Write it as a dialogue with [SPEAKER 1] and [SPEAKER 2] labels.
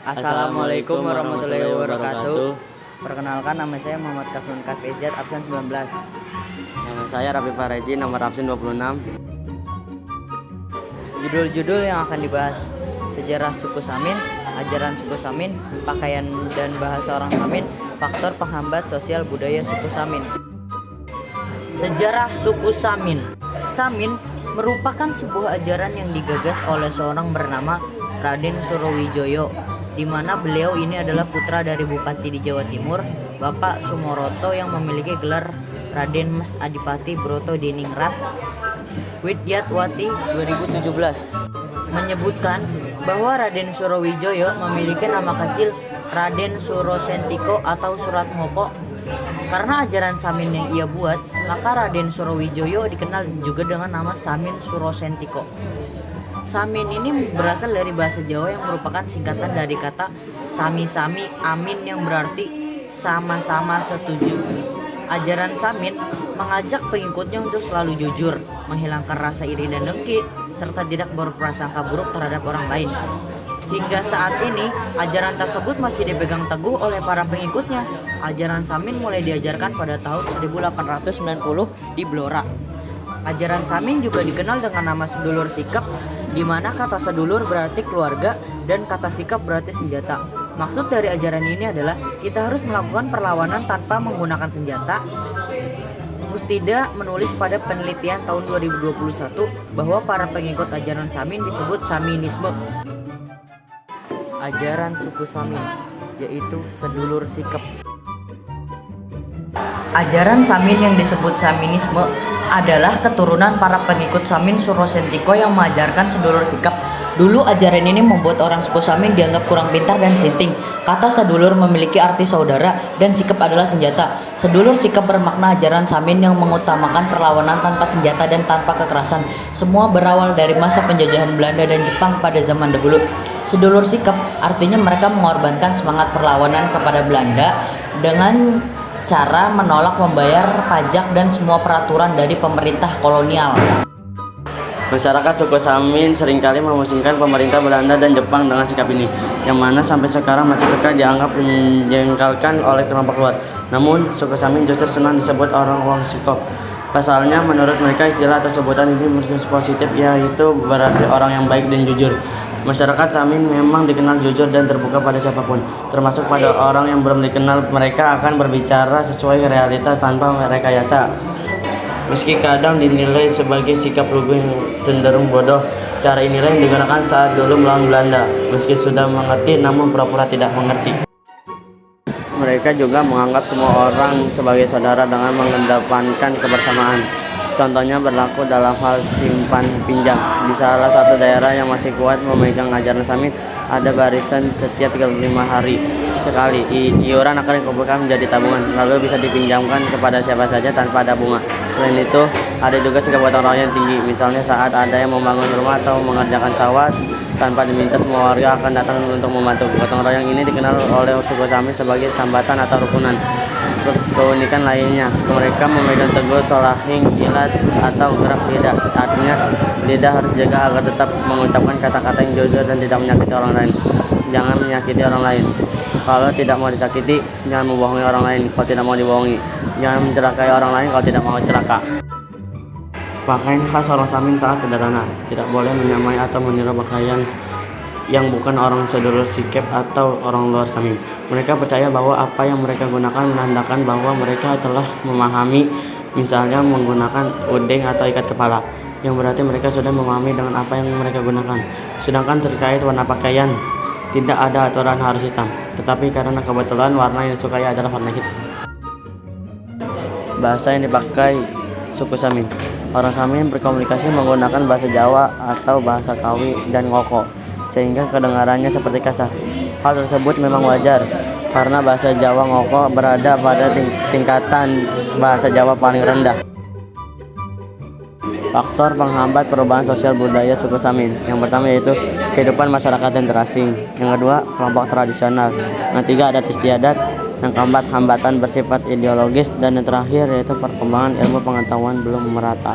[SPEAKER 1] Assalamualaikum warahmatullahi wabarakatuh. Perkenalkan, nama saya Muhammad Kafrun KPZ, absen 19.
[SPEAKER 2] Nama saya Rafi Fareji, nomor absen 26.
[SPEAKER 1] Judul-judul yang akan dibahas: sejarah suku Samin, ajaran suku Samin, pakaian dan bahasa orang Samin, faktor penghambat sosial budaya suku Samin. Sejarah suku Samin. Samin merupakan sebuah ajaran yang digagas oleh seorang bernama Raden Surowijoyo, di mana beliau ini adalah putra dari Bupati di Jawa Timur, Bapak Sumoroto, yang memiliki gelar Raden Mas Adipati Broto Diningrat Widyatwati 2017, menyebutkan bahwa Raden Surowijoyo memiliki nama kecil Raden Surosentiko atau Surat Ngoko. Karena ajaran Samin yang ia buat, maka Raden Surowijoyo dikenal juga dengan nama Samin Surosentiko. Samin ini berasal dari bahasa Jawa yang merupakan singkatan dari kata sami-sami amin yang berarti sama-sama setuju. Ajaran Samin mengajak pengikutnya untuk selalu jujur, menghilangkan rasa iri dan dengki, serta tidak berprasangka buruk terhadap orang lain. Hingga saat ini, ajaran tersebut masih dipegang teguh oleh para pengikutnya. Ajaran Samin mulai diajarkan pada tahun 1890 di Blora. Ajaran Samin juga dikenal dengan nama sedulur sikap, di mana kata sedulur berarti keluarga dan kata sikap berarti senjata. Maksud dari ajaran ini adalah kita harus melakukan perlawanan tanpa menggunakan senjata. Mustida menulis pada penelitian tahun 2021 bahwa para pengikut ajaran Samin disebut Saminisme. Ajaran suku Samin, yaitu sedulur sikap. Ajaran Samin yang disebut Saminisme adalah keturunan para pengikut Samin Surosentiko yang mengajarkan sedulur sikap. Dulu ajaran ini membuat orang suku Samin dianggap kurang pintar dan sinting. Kata sedulur memiliki arti saudara dan sikap adalah senjata. Sedulur sikap bermakna ajaran Samin yang mengutamakan perlawanan tanpa senjata dan tanpa kekerasan. Semua berawal dari masa penjajahan Belanda dan Jepang pada zaman dahulu. Sedulur sikap artinya mereka mengorbankan semangat perlawanan kepada Belanda dengan cara menolak membayar pajak dan semua peraturan dari pemerintah kolonial.
[SPEAKER 2] Masyarakat suku Samin seringkali memusingkan pemerintah Belanda dan Jepang dengan sikap ini, yang mana sampai sekarang masih suka dianggap menjengkelkan oleh kelompok luar. Namun, suku Samin justru senang disebut orang sikap. Pasalnya, menurut mereka istilah atau sebutan ini meskipun positif, yaitu berarti orang yang baik dan jujur. Masyarakat Samin memang dikenal jujur dan terbuka pada siapapun, termasuk pada orang yang belum dikenal. Mereka akan berbicara sesuai realitas tanpa merekayasa. Meski kadang dinilai sebagai sikap lugu yang cenderung bodoh, cara inilah yang digunakan saat dulu melawan Belanda. Meski sudah mengerti, namun pura-pura tidak mengerti. Mereka juga menganggap semua orang sebagai saudara dengan mengedepankan kebersamaan. Contohnya berlaku dalam hal simpan pinjam. Di salah satu daerah yang masih kuat memegang ajaran Samin, ada barisan setiap 35 hari sekali. Iuran akan dikumpulkan menjadi tabungan, lalu bisa dipinjamkan kepada siapa saja tanpa ada bunga. Selain itu, ada juga sikap gotong royong tinggi. Misalnya saat ada yang membangun rumah atau mengerjakan sawah, tanpa diminta semua warga akan datang untuk membantu. Gotong royong ini dikenal oleh suku Samin sebagai sambatan atau rukunan. Keunikan lainnya, mereka memegang teguh solahing ilat atau gerak lidah. Artinya, lidah harus dijaga agar tetap mengucapkan kata-kata yang jujur dan tidak menyakiti orang lain. Jangan menyakiti orang lain. Kalau tidak mau disakiti, jangan membohongi orang lain. Kalau tidak mau dibohongi, jangan mencelakai orang lain kalau tidak mau celaka. Pakaian khas orang Samin sangat sederhana. Tidak boleh menyamai atau meniru pakaian yang bukan orang sedulur sikap atau orang luar Samin. Mereka percaya bahwa apa yang mereka gunakan menandakan bahwa mereka telah memahami, misalnya menggunakan udeng atau ikat kepala, yang berarti mereka sudah memahami dengan apa yang mereka gunakan. Sedangkan terkait warna pakaian, tidak ada aturan harus hitam, tetapi karena kebetulan warna yang disukai adalah warna hitam. Bahasa yang dipakai suku Samin. Orang Samin berkomunikasi menggunakan bahasa Jawa atau bahasa Kawi dan Ngoko, sehingga kedengarannya seperti kasar. Hal tersebut memang wajar, karena bahasa Jawa Ngoko berada pada tingkatan bahasa Jawa paling rendah. Faktor penghambat perubahan sosial budaya suku Samin. Yang pertama yaitu kehidupan masyarakat yang terasing. Yang kedua, kelompok tradisional. Yang ketiga, adat istiadat. Yang keempat, hambatan bersifat ideologis. Dan yang terakhir yaitu perkembangan ilmu pengetahuan belum merata.